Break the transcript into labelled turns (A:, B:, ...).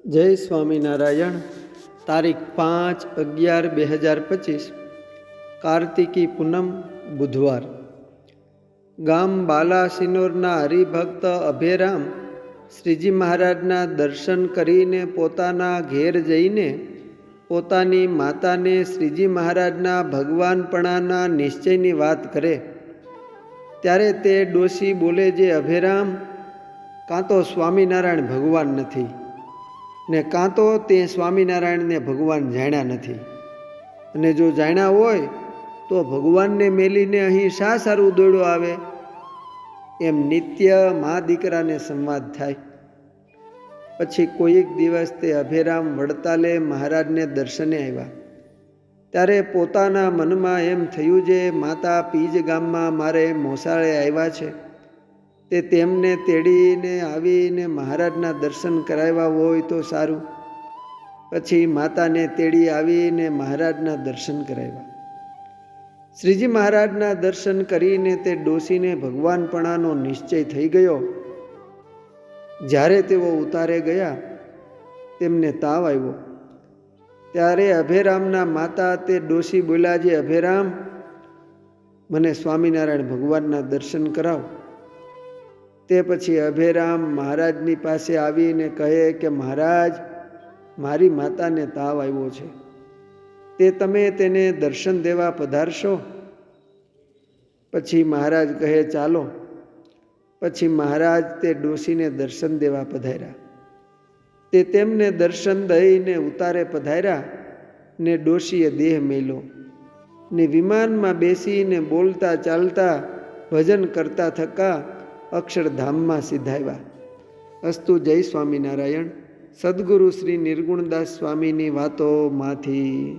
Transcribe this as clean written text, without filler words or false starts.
A: જય સ્વામિનારાયણ. તારીખ 5/11/2025 કાર્તિકી પૂનમ બુધવાર. ગામ બાલાસિનોરના હરિભક્ત અભેરામ શ્રીજી મહારાજના દર્શન કરીને પોતાના ઘેર જઈને પોતાની માતાને શ્રીજી મહારાજના ભગવાનપણાના નિશ્ચયની વાત કરે ત્યારે તે ડોશી બોલે, જે અભેરામ, કાં તો સ્વામિનારાયણ ભગવાન નથી ને કાં તો તે સ્વામિનારાયણને ભગવાન જાણ્યા નથી, અને જો જાણ્યા હોય તો ભગવાનને મેલીને અહીં શા સારું દોડ્યો આવે? એમ નિત્ય મા દીકરાને સંવાદ થાય. પછી કોઈક દિવસ તે અભેરામ વડતાલે મહારાજને દર્શને આવ્યા. ત્યારે પોતાના મનમાં એમ થયું, જે માતા પીજ ગામમાં મારે મોસાળે આવ્યા છે તે તેમને તેડીને આવીને મહારાજના દર્શન કરાવ્યા હોય તો સારું. પછી માતાને તેડી આવીને મહારાજના દર્શન કરાવ્યા. શ્રીજી મહારાજના દર્શન કરીને તે ડોશીને ભગવાનપણાનો નિશ્ચય થઈ ગયો. જ્યારે તેઓ ઉતારે ગયા તેમને તાવ આવ્યો. ત્યારે અભેરામના માતા તે ડોશી બોલ્યા, જે અભેરામ, મને સ્વામિનારાયણ ભગવાનના દર્શન કરાવો. તે પછી અભેરામ મહારાજની પાસે આવીને કહે કે મહારાજ, મારી માતાને તાવ આવ્યો છે, તે તમે તેને દર્શન દેવા પધારશો? પછી મહારાજ કહે, ચાલો. પછી મહારાજ તે ડોશીને દર્શન દેવા પધાર્યા. તે તેમને દર્શન દઈને ઉતારે પધાર્યા ને ડોશીએ દેહ મેલ્યો ને વિમાનમાં બેસીને બોલતા ચાલતા ભજન કરતા થકા અક્ષરધામમાં સિધાવ્યા. અસ્તુ. જય સ્વામિનારાયણ. સદગુરુ શ્રી નિર્ગુણદાસ સ્વામીની વાતોમાંથી.